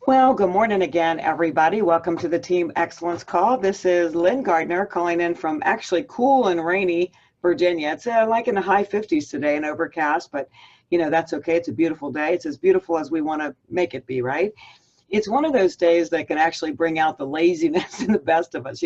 Well, good morning again, everybody. Welcome to the Team Excellence Call. This is Lynn Gardner calling in from actually cool and rainy Virginia. It's like in the high 50s today and overcast, but that's okay. It's a beautiful day. It's as beautiful as we want to make it be, right? It's one of those days that can actually bring out the laziness in the best of us.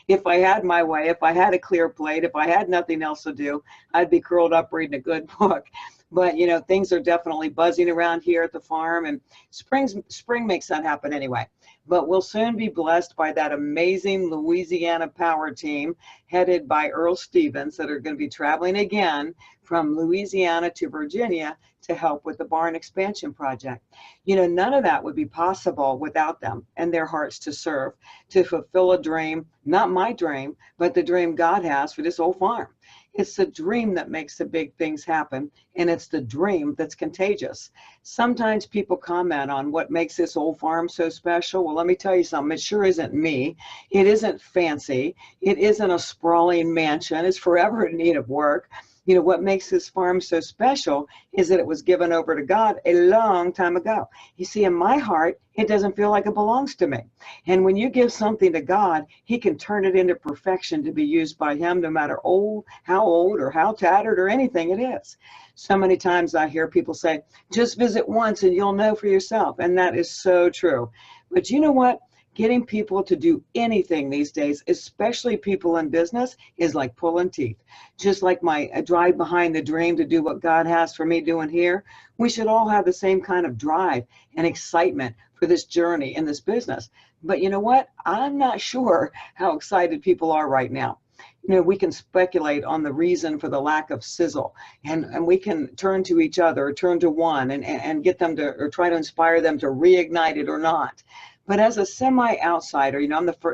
If I had my way, if I had a clear plate, if I had nothing else to do, I'd be curled up reading a good book. But things are definitely buzzing around here at the farm, and spring makes that happen anyway. But we'll soon be blessed by that amazing Louisiana power team headed by Earl Stevens that are going to be traveling again from Louisiana to Virginia to help with the barn expansion project. None of that would be possible without them and their hearts to serve, to fulfill a dream, not my dream, but the dream God has for this old farm. It's the dream that makes the big things happen, and it's the dream that's contagious. Sometimes people comment on what makes this old farm so special. Well, let me tell you something. It sure isn't me. It isn't fancy. It isn't a sprawling mansion. It's forever in need of work. What makes this farm so special is that it was given over to God a long time ago. You see, in my heart, it doesn't feel like it belongs to me. And when you give something to God, he can turn it into perfection to be used by him, no matter how old or how tattered or anything it is. So many times I hear people say, just visit once and you'll know for yourself. And that is so true. But you know what? Getting people to do anything these days, especially people in business, is like pulling teeth. Just like my drive behind the dream to do what God has for me doing here, we should all have the same kind of drive and excitement for this journey in this business. But you know what? I'm not sure how excited people are right now. We can speculate on the reason for the lack of sizzle, and we can turn to each other, or turn to one, and get them to, or try to inspire them to reignite it or not. But as a semi-outsider,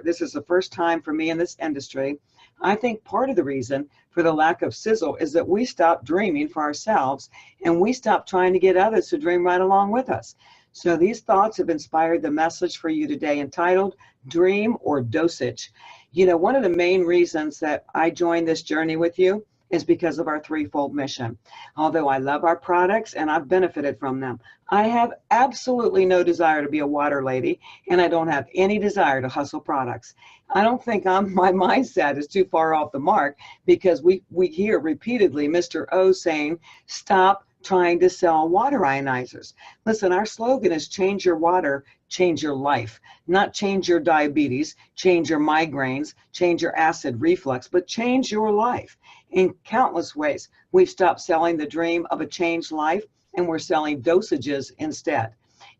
this is the first time for me in this industry. I think part of the reason for the lack of sizzle is that we stopped dreaming for ourselves, and we stopped trying to get others to dream right along with us. So these thoughts have inspired the message for you today entitled Dream or Dosage. One of the main reasons that I joined this journey with you is because of our threefold mission. Although I love our products and I've benefited from them, I have absolutely no desire to be a water lady, and I don't have any desire to hustle products. I don't think my mindset is too far off the mark, because we hear repeatedly Mr. O saying, stop trying to sell water ionizers. Listen, our slogan is change your water, change your life, not change your diabetes, change your migraines, change your acid reflux, but change your life. In countless ways, we've stopped selling the dream of a changed life, and we're selling dosages instead.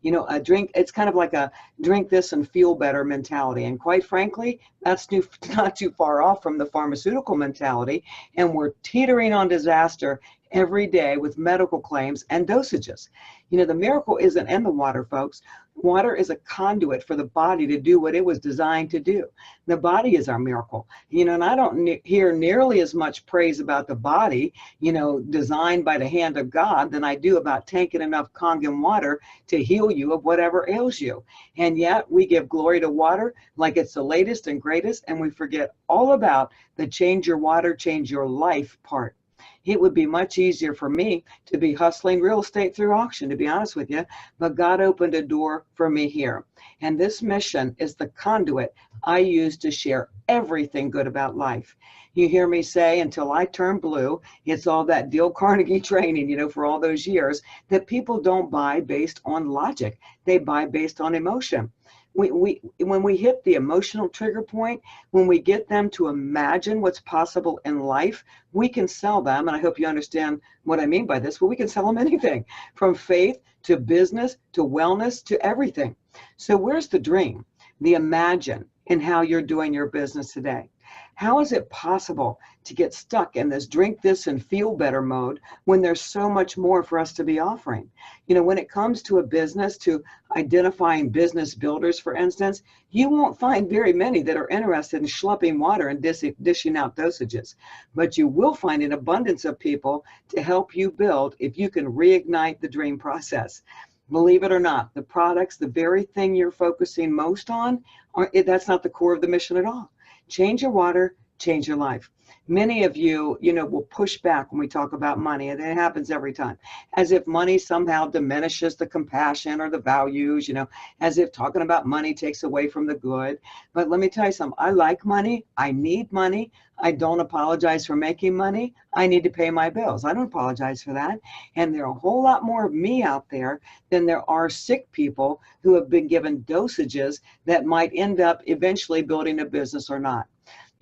A drink, it's kind of like a drink this and feel better mentality. And quite frankly, that's not too far off from the pharmaceutical mentality. And we're teetering on disaster every day with medical claims and dosages. The miracle isn't in the water, folks. Water is a conduit for the body to do what it was designed to do. The body is our miracle. And I don't hear nearly as much praise about the body, designed by the hand of God, than I do about taking enough Kangen water to heal you of whatever ails you. And yet we give glory to water like it's the latest and greatest, and we forget all about the change your water, change your life part. It would be much easier for me to be hustling real estate through auction, to be honest with you, but God opened a door for me here. And this mission is the conduit I use to share everything good about life. You hear me say, until I turn blue, it's all that Dale Carnegie training, for all those years, that people don't buy based on logic. They buy based on emotion. When we hit the emotional trigger point, when we get them to imagine what's possible in life, we can sell them, and I hope you understand what I mean by this, but we can sell them anything, from faith to business to wellness to everything. So where's the dream, the imagine in how you're doing your business today? How is it possible to get stuck in this drink this and feel better mode when there's so much more for us to be offering? When it comes to a business, to identifying business builders, for instance, you won't find very many that are interested in schlepping water and dishing out dosages. But you will find an abundance of people to help you build if you can reignite the dream process. Believe it or not, the products, the very thing you're focusing most on, that's not the core of the mission at all. Change your water, change your life. Many of you, will push back when we talk about money, and it happens every time, as if money somehow diminishes the compassion or the values, as if talking about money takes away from the good. But let me tell you something. I like money. I need money. I don't apologize for making money. I need to pay my bills. I don't apologize for that. And there are a whole lot more of me out there than there are sick people who have been given dosages that might end up eventually building a business or not.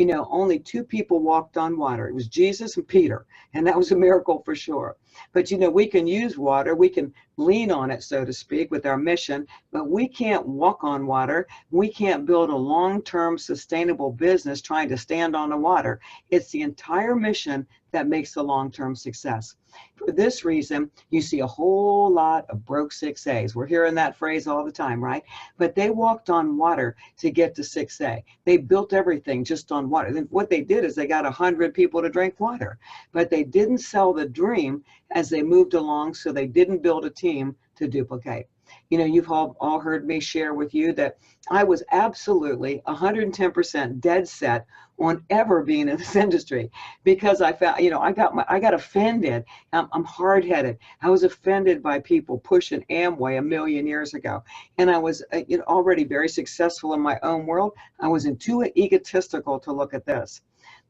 Only two people walked on water. It was Jesus and Peter, and that was a miracle for sure. But, we can use water. We can lean on it, so to speak, with our mission, but we can't walk on water. We can't build a long-term sustainable business trying to stand on the water. It's the entire mission that makes the long-term success. For this reason, you see a whole lot of broke 6As. We're hearing that phrase all the time, right? But they walked on water to get to 6A. They built everything just on water. And what they did is they got 100 people to drink water, but they didn't sell the dream as they moved along, so they didn't build a team to duplicate. You've all heard me share with you that I was absolutely 110% dead set on ever being in this industry, because I found, I got offended. I'm hard-headed. I was offended by people pushing Amway a million years ago. And I was already very successful in my own world. I was too egotistical to look at this.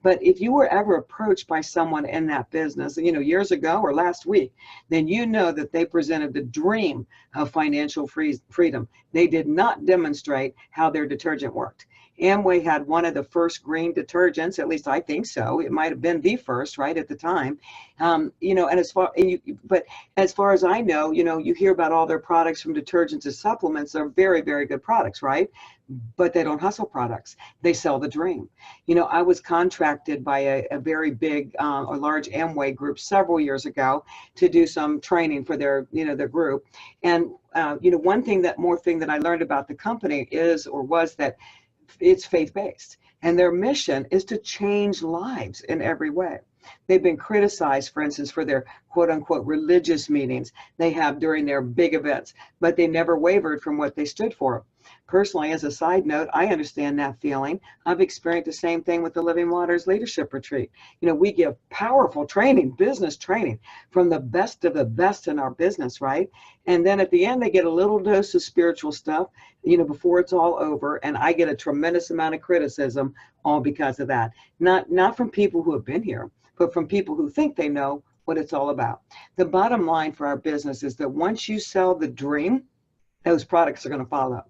But if you were ever approached by someone in that business, years ago or last week, then that they presented the dream of financial freedom. They did not demonstrate how their detergent worked. Amway had one of the first green detergents, at least I think so. It might have been the first, right, at the time. And but as far as I know, you hear about all their products from detergents to supplements. They're very, very good products, right? But they don't hustle products. They sell the dream. I was contracted by a very big or large Amway group several years ago to do some training for their group. And one thing that I learned about the company was that it's faith-based, and their mission is to change lives in every way. They've been criticized, for instance, for their quote-unquote religious meetings they have during their big events, but they never wavered from what they stood for. Personally, as a side note, I understand that feeling. I've experienced the same thing with the Living Waters Leadership Retreat. We give powerful training, business training, from the best of the best in our business, right? And then at the end, they get a little dose of spiritual stuff, before it's all over, and I get a tremendous amount of criticism, all because of that. Not from people who have been here, but from people who think they know what it's all about. The bottom line for our business is that once you sell the dream, those products are going to follow.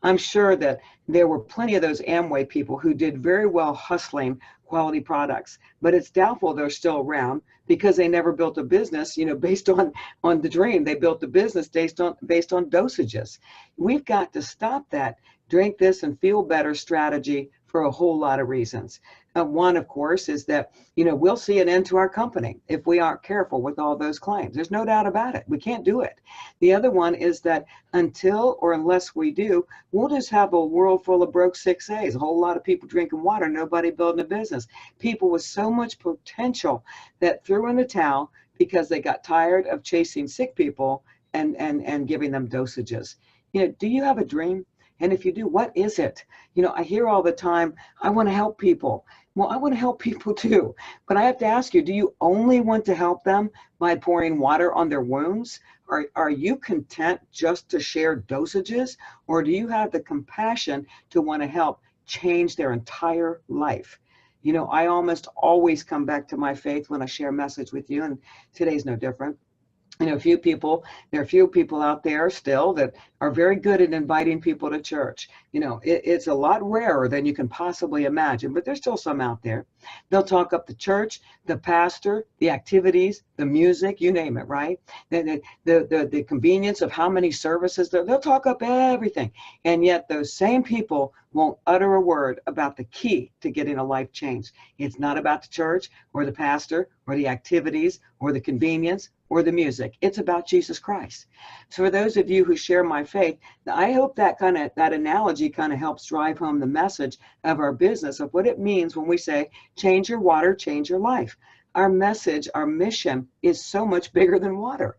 I'm sure that there were plenty of those Amway people who did very well hustling quality products, but it's doubtful they're still around because they never built a business, based on the dream. They built the business based on dosages. We've got to stop that drink this and feel better strategy for a whole lot of reasons. One, of course, is that, we'll see an end to our company if we aren't careful with all those claims. There's no doubt about it. We can't do it. The other one is that until or unless we do, we'll just have a world full of broke 6As, a whole lot of people drinking water, nobody building a business. People with so much potential that threw in the towel because they got tired of chasing sick people and giving them dosages. Do you have a dream? And if you do, what is it? I hear all the time, I want to help people. Well, I want to help people too. But I have to ask you, do you only want to help them by pouring water on their wounds? Are you content just to share dosages? Or do you have the compassion to want to help change their entire life? I almost always come back to my faith when I share a message with you, and today's no different. There are a few people out there still that are very good at inviting people to church. It's a lot rarer than you can possibly imagine, but there's still some out there. They'll talk up the church, the pastor, the activities, the music, you name it, right? The convenience of how many services, they'll talk up everything. And yet those same people won't utter a word about the key to getting a life change. It's not about the church or the pastor or the activities or the convenience or the music. It's about Jesus Christ. So for those of you who share my faith, I hope that analogy kind of helps drive home the message of our business, of what it means when we say, change your water, change your life. Our message, our mission is so much bigger than water.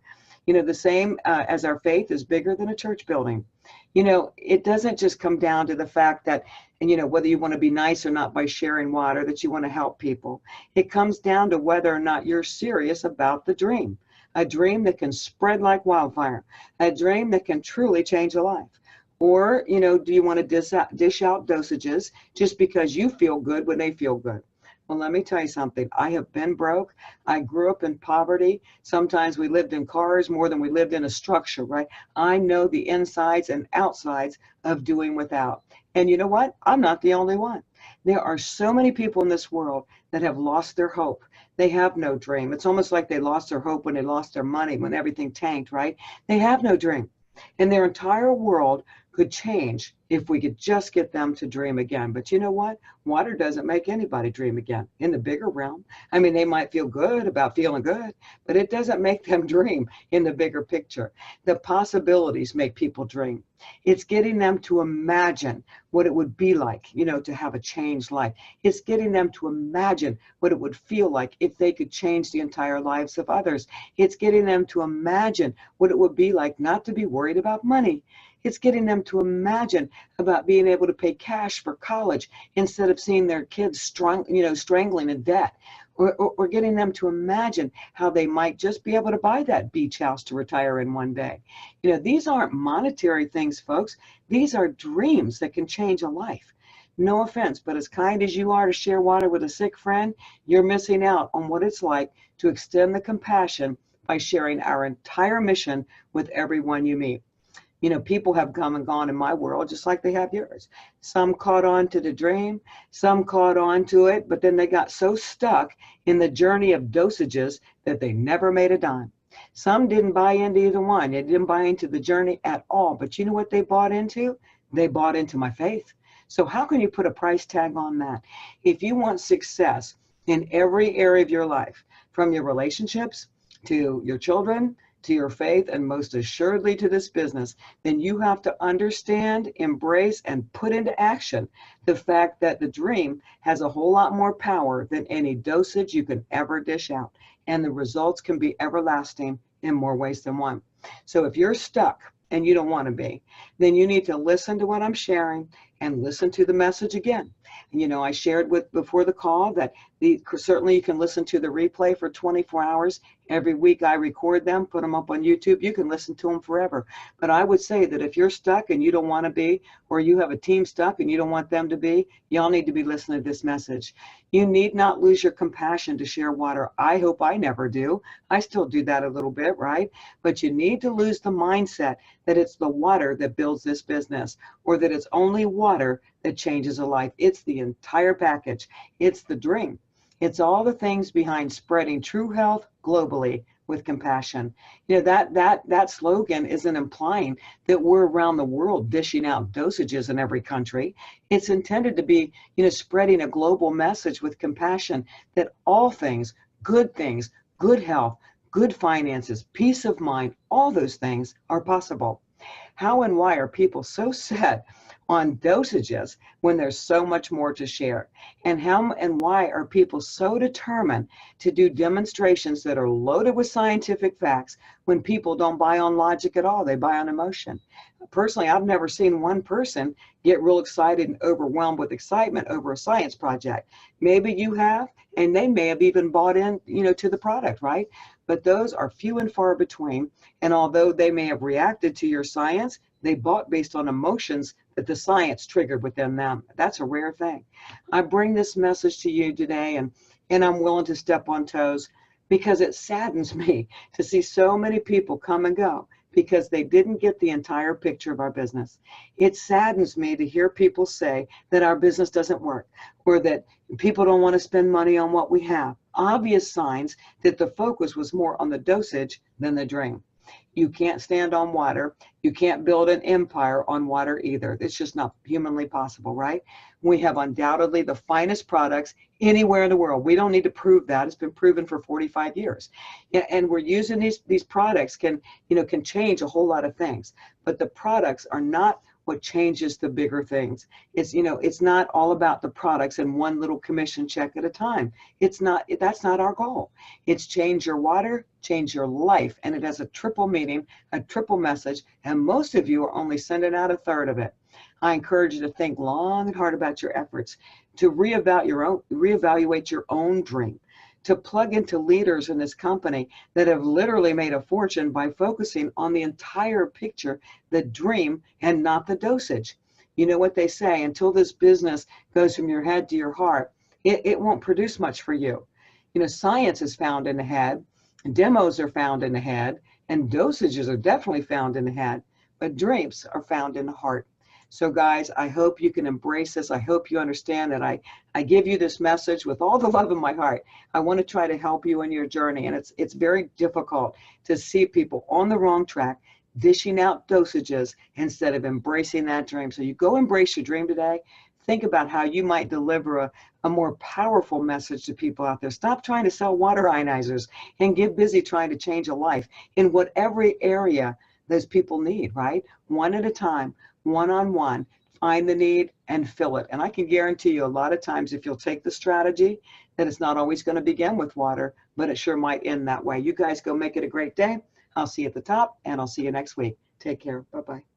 The same as our faith is bigger than a church building. It doesn't just come down to the fact that, whether you want to be nice or not by sharing water, that you want to help people. It comes down to whether or not you're serious about the dream, a dream that can spread like wildfire, a dream that can truly change a life. Or, do you want to dish out dosages just because you feel good when they feel good? Well, let me tell you something. I have been broke. I grew up in poverty. Sometimes we lived in cars more than we lived in a structure, right? I know the insides and outsides of doing without. And you know what? I'm not the only one. There are so many people in this world that have lost their hope. They have no dream. It's almost like they lost their hope when they lost their money, when everything tanked, right? They have no dream. And their entire world could change if we could just get them to dream again. But you know what? Water doesn't make anybody dream again in the bigger realm. I mean, they might feel good about feeling good, but it doesn't make them dream in the bigger picture. The possibilities make people dream. It's getting them to imagine what it would be like, to have a changed life. It's getting them to imagine what it would feel like if they could change the entire lives of others. It's getting them to imagine what it would be like not to be worried about money. It's getting them to imagine about being able to pay cash for college instead of seeing their kids strangling in debt. Or getting them to imagine how they might just be able to buy that beach house to retire in one day. These aren't monetary things, folks. These are dreams that can change a life. No offense, but as kind as you are to share water with a sick friend, you're missing out on what it's like to extend the compassion by sharing our entire mission with everyone you meet. People have come and gone in my world just like they have yours. Some caught on to the dream, some caught on to it, but then they got so stuck in the journey of dosages that they never made a dime. Some didn't buy into either one. They didn't buy into the journey at all. But you know what they bought into? They bought into my faith. So how can you put a price tag on that? If you want success in every area of your life, from your relationships to your children, to your faith, and most assuredly to this business, then you have to understand, embrace, and put into action the fact that the dream has a whole lot more power than any dosage you can ever dish out. And the results can be everlasting in more ways than one. So if you're stuck and you don't want to be, then you need to listen to what I'm sharing and listen to the message again. I shared before the call that certainly you can listen to the replay for 24 hours. Every week I record them, put them up on YouTube. You can listen to them forever. But I would say that if you're stuck and you don't want to be, or you have a team stuck and you don't want them to be, y'all need to be listening to this message. You need not lose your compassion to share water. I hope I never do. I still do that a little bit, right? But you need to lose the mindset that it's the water that builds this business, or that it's only water that changes a life. It's the entire package. It's the dream. It's all the things behind spreading true health globally with compassion. That slogan isn't implying that we're around the world dishing out dosages in every country. It's intended to be, spreading a global message with compassion that all things, good health, good finances, peace of mind, all those things are possible. How and why are people so set on dosages when there's so much more to share? And how and why are people so determined to do demonstrations that are loaded with scientific facts when people don't buy on logic at all? They buy on emotion. Personally, I've never seen one person get real excited and overwhelmed with excitement over a science project. Maybe you have, and they may have even bought in, to the product, right? But those are few and far between. And although they may have reacted to your science, they bought based on emotions that the science triggered within them. That's a rare thing. I bring this message to you today, and I'm willing to step on toes because it saddens me to see so many people come and go because they didn't get the entire picture of our business. It saddens me to hear people say that our business doesn't work, or that people don't want to spend money on what we have. Obvious signs that the focus was more on the dosage than the dream. You can't stand on water. You can't build an empire on water either. It's just not humanly possible, right? We have undoubtedly the finest products anywhere in the world. We don't need to prove that. It's been proven for 45 years. And we're using these products can change a whole lot of things. But the products are not what changes the bigger things. It's, you know, it's not all about the products and one little commission check at a time. It's not, that's not our goal. It's change your water, change your life. And it has a triple meaning, a triple message. And most of you are only sending out a third of it. I encourage you to think long and hard about your efforts, to reevaluate your own dream, to plug into leaders in this company that have literally made a fortune by focusing on the entire picture, the dream, and not the dosage. You know what they say, until this business goes from your head to your heart, it won't produce much for you. You know, science is found in the head, demos are found in the head, and dosages are definitely found in the head, but dreams are found in the heart. So guys, I hope you can embrace this. I hope you understand that I give you this message with all the love in my heart. I want to try to help you in your journey. And it's very difficult to see people on the wrong track, dishing out dosages instead of embracing that dream. So you go embrace your dream today. Think about how you might deliver a more powerful message to people out there. Stop trying to sell water ionizers and get busy trying to change a life in whatever area those people need, right? One at a time, one-on-one, find the need and fill it. And I can guarantee you a lot of times if you'll take the strategy, that it's not always going to begin with water, but it sure might end that way. You guys go make it a great day. I'll see you at the top, and I'll see you next week. Take care. Bye-bye.